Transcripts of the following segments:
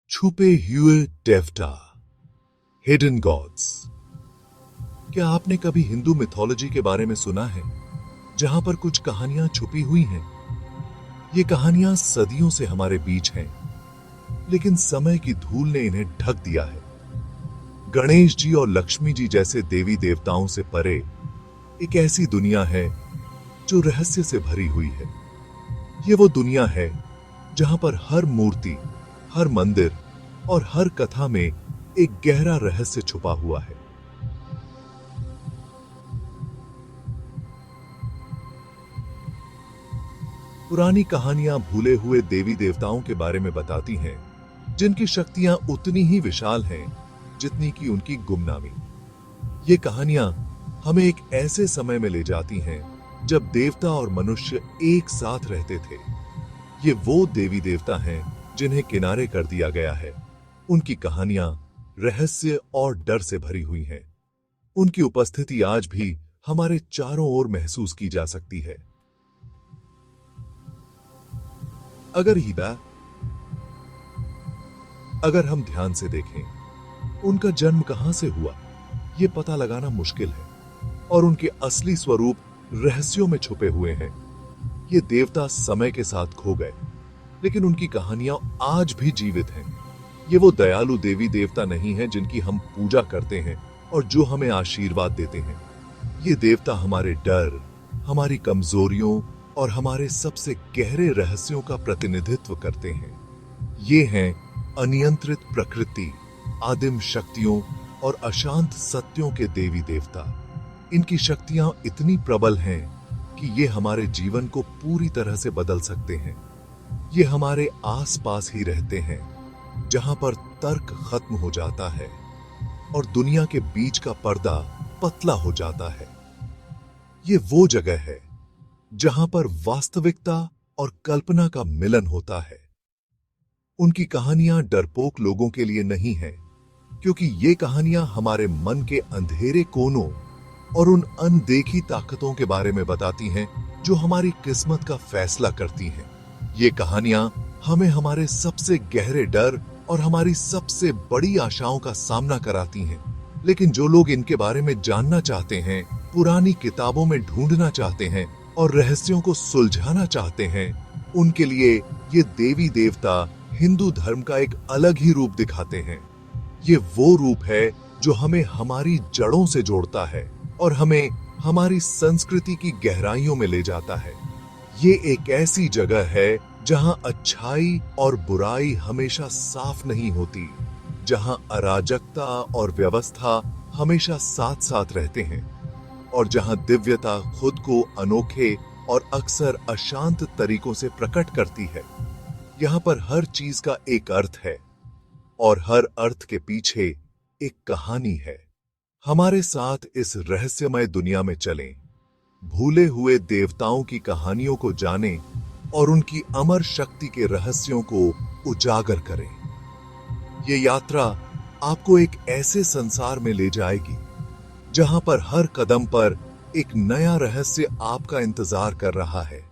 छुपे हुए देवता, हिडन गॉड्स। क्या आपने कभी हिंदू मिथोलॉजी के बारे में सुना है, जहां पर कुछ कहानियां छुपी हुई हैं? ये कहानियां सदियों से हमारे बीच हैं, लेकिन समय की धूल ने इन्हें ढक दिया है। गणेश जी और लक्ष्मी जी जैसे देवी देवताओं से परे एक ऐसी दुनिया है जो रहस्य से भरी हुई है। ये वो दुनिया है जहां पर हर मूर्ति, हर मंदिर और हर कथा में एक गहरा रहस्य छुपा हुआ है। पुरानी कहानियां भूले हुए देवी देवताओं के बारे में बताती हैं, जिनकी शक्तियां उतनी ही विशाल हैं जितनी कि उनकी गुमनामी। ये कहानियां हमें एक ऐसे समय में ले जाती हैं जब देवता और मनुष्य एक साथ रहते थे। ये वो देवी देवता हैं जिन्हें किनारे कर दिया गया है। उनकी कहानियां रहस्य और डर से भरी हुई हैं। उनकी उपस्थिति आज भी हमारे चारों ओर महसूस की जा सकती है। अगर हीरा अगर हम ध्यान से देखें, उनका जन्म कहां से हुआ, यह पता लगाना मुश्किल है, और उनके असली स्वरूप रहस्यों में छुपे हुए हैं। ये देवता समय के साथ खो गए, लेकिन उनकी कहानियां आज भी जीवित हैं। ये वो दयालु देवी देवता नहीं है जिनकी हम पूजा करते हैं और जो हमें आशीर्वाद देते हैं। ये देवता हमारे डर, हमारी कमजोरियों और हमारे सबसे गहरे रहस्यों का प्रतिनिधित्व करते हैं। ये हैं अनियंत्रित प्रकृति, आदिम शक्तियों और अशांत सत्यों के देवी देवता। इनकी शक्तियां इतनी प्रबल हैं कि ये हमारे जीवन को पूरी तरह से बदल सकते हैं। ये हमारे आसपास ही रहते हैं, जहां पर तर्क खत्म हो जाता है और दुनिया के बीच का पर्दा पतला हो जाता है। ये वो जगह है जहां पर वास्तविकता और कल्पना का मिलन होता है। उनकी कहानियां डरपोक लोगों के लिए नहीं हैं, क्योंकि ये कहानियां हमारे मन के अंधेरे कोनों और उन अनदेखी ताकतों के बारे में बताती हैं जो हमारी किस्मत का फैसला करती हैं। ये कहानियां हमें हमारे सबसे गहरे डर और हमारी सबसे बड़ी आशाओं का सामना कराती हैं। लेकिन जो लोग इनके बारे में जानना चाहते हैं, पुरानी किताबों में ढूंढना चाहते हैं और रहस्यों को सुलझाना चाहते हैं, उनके लिए ये देवी देवता हिंदू धर्म का एक अलग ही रूप दिखाते हैं। ये वो रूप है जो हमें हमारी जड़ों से जोड़ता है और हमें हमारी संस्कृति की गहराइयों में ले जाता है। ये एक ऐसी जगह है जहां अच्छाई और बुराई हमेशा साफ नहीं होती, जहां अराजकता और व्यवस्था हमेशा साथ साथ रहते हैं, और जहां दिव्यता खुद को अनोखे और अक्सर अशांत तरीकों से प्रकट करती है। यहां पर हर चीज का एक अर्थ है, और हर अर्थ के पीछे एक कहानी है। हमारे साथ इस रहस्यमय दुनिया में चलें, भूले हुए देवताओं की कहानियों को जानें और उनकी अमर शक्ति के रहस्यों को उजागर करें। ये यात्रा आपको एक ऐसे संसार में ले जाएगी जहां पर हर कदम पर एक नया रहस्य आपका इंतजार कर रहा है।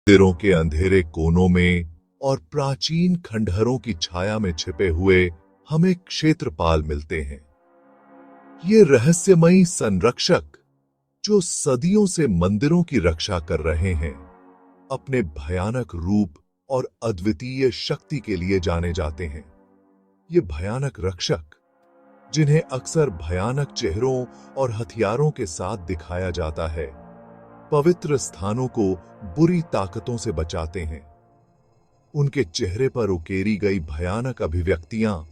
मंदिरों के अंधेरे कोनों में और प्राचीन खंडहरों की छाया में छिपे हुए हमें क्षेत्रपाल मिलते हैं। ये रहस्यमयी संरक्षक जो सदियों से मंदिरों की रक्षा कर रहे हैं, अपने भयानक रूप और अद्वितीय शक्ति के लिए जाने जाते हैं। ये भयानक रक्षक, जिन्हें अक्सर भयानक चेहरों और हथियारों के साथ दिखाया जाता है, पवित्र स्थानों को बुरी ताकतों से बचाते हैं। उनके चेहरे पर उकेरी गई भयानक अभिव्यक्तियां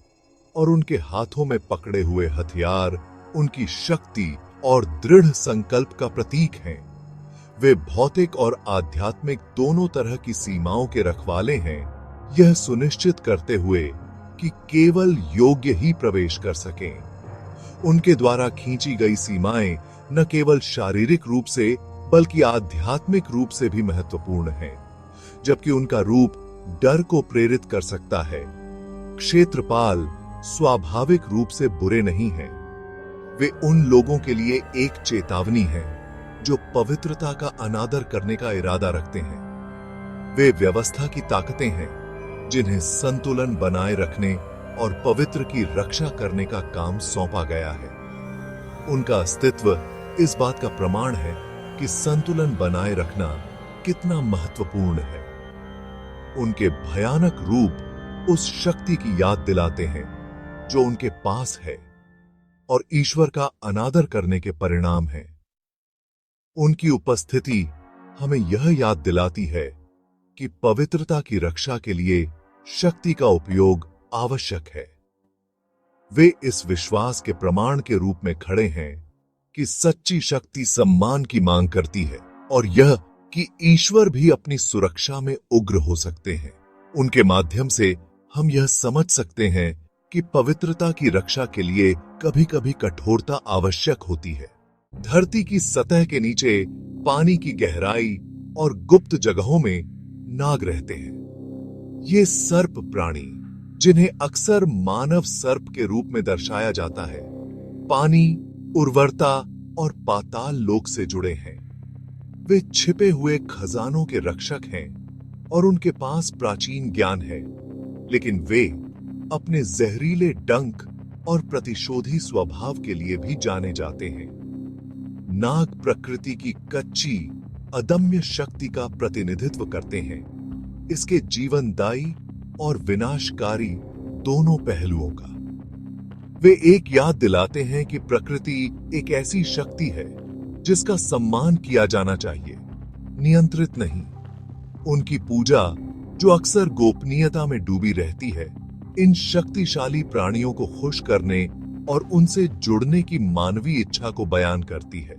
और उनके हाथों में पकड़े हुए हथियार उनकी शक्ति और दृढ़ संकल्प का प्रतीक हैं। वे भौतिक और आध्यात्मिक दोनों तरह की सीमाओं के रखवाले हैं, यह सुनिश्चित करते हुए कि केवल योग्य ही प्रवेश कर सकें। उनके द्वारा खींची गई सीमाएं न केवल शारीरिक रूप से बल्कि आध्यात्मिक रूप से भी महत्वपूर्ण हैं, जबकि उनका रूप डर को प्रेरित कर सकता है। क्षेत्रपाल स्वाभाविक रूप से बुरे नहीं हैं। वे उन लोगों के लिए एक चेतावनी है जो पवित्रता का अनादर करने का इरादा रखते हैं। वे व्यवस्था की ताकतें हैं जिन्हें संतुलन बनाए रखने और पवित्र की रक्षा करने का काम सौंपा गया है। उनका अस्तित्व इस बात का प्रमाण है कि संतुलन बनाए रखना कितना महत्वपूर्ण है। उनके भयानक रूप उस शक्ति की याद दिलाते हैं जो उनके पास है और ईश्वर का अनादर करने के परिणाम है। उनकी उपस्थिति हमें यह याद दिलाती है कि पवित्रता की रक्षा के लिए शक्ति का उपयोग आवश्यक है। वे इस विश्वास के प्रमाण के रूप में खड़े हैं कि सच्ची शक्ति सम्मान की मांग करती है और यह कि ईश्वर भी अपनी सुरक्षा में उग्र हो सकते हैं। उनके माध्यम से हम यह समझ सकते हैं कि पवित्रता की रक्षा के लिए कभी-कभी कठोरता आवश्यक होती है। धरती की सतह के नीचे पानी की गहराई और गुप्त जगहों में नाग रहते हैं। ये सर्प प्राणी, जिन्हें अक्सर मानव सर्प के रूप में दर्शाया जाता है, पानी, उर्वरता और पाताल लोक से जुड़े हैं। वे छिपे हुए खजानों के रक्षक हैं और उनके पास प्राचीन ज्ञान है, लेकिन वे अपने जहरीले डंक और प्रतिशोधी स्वभाव के लिए भी जाने जाते हैं। नाग प्रकृति की कच्ची, अदम्य शक्ति का प्रतिनिधित्व करते हैं, इसके जीवनदायी और विनाशकारी दोनों पहलुओं का। वे एक याद दिलाते हैं कि प्रकृति एक ऐसी शक्ति है जिसका सम्मान किया जाना चाहिए, नियंत्रित नहीं। उनकी पूजा, जो अक्सर गोपनीयता में डूबी रहती है, इन शक्तिशाली प्राणियों को खुश करने और उनसे जुड़ने की मानवीय इच्छा को बयान करती है।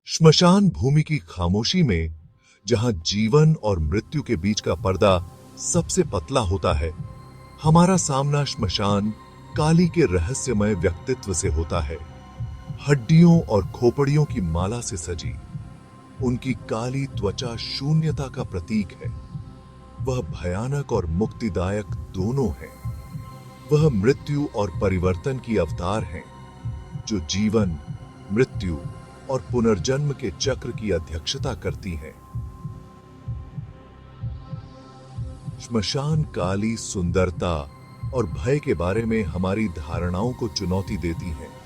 श्मशान भूमि की खामोशी में, जहां जीवन और मृत्यु के बीच का पर्दा सबसे पतला होता है, हमारा सामना श्मशान काली के रहस्यमय व्यक्तित्व से होता है। हड्डियों और खोपड़ियों की माला से सजी उनकी काली त्वचा शून्यता का प्रतीक है। वह भयानक और मुक्तिदायक दोनों है। वह मृत्यु और परिवर्तन की अवतार हैं, जो जीवन, मृत्यु और पुनर्जन्म के चक्र की अध्यक्षता करती हैं। श्मशान काली सुंदरता और भय के बारे में हमारी धारणाओं को चुनौती देती है।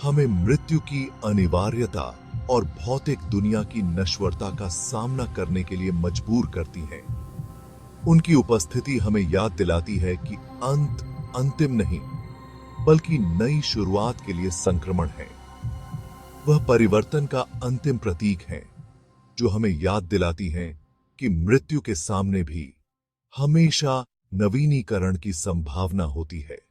हमें मृत्यु की अनिवार्यता और भौतिक दुनिया की नश्वरता का सामना करने के लिए मजबूर करती है। उनकी उपस्थिति हमें याद दिलाती है कि अंत अंतिम नहीं, बल्कि नई शुरुआत के लिए संक्रमण है। वह परिवर्तन का अंतिम प्रतीक है, जो हमें याद दिलाती है कि मृत्यु के सामने भी हमेशा नवीनीकरण की संभावना होती है।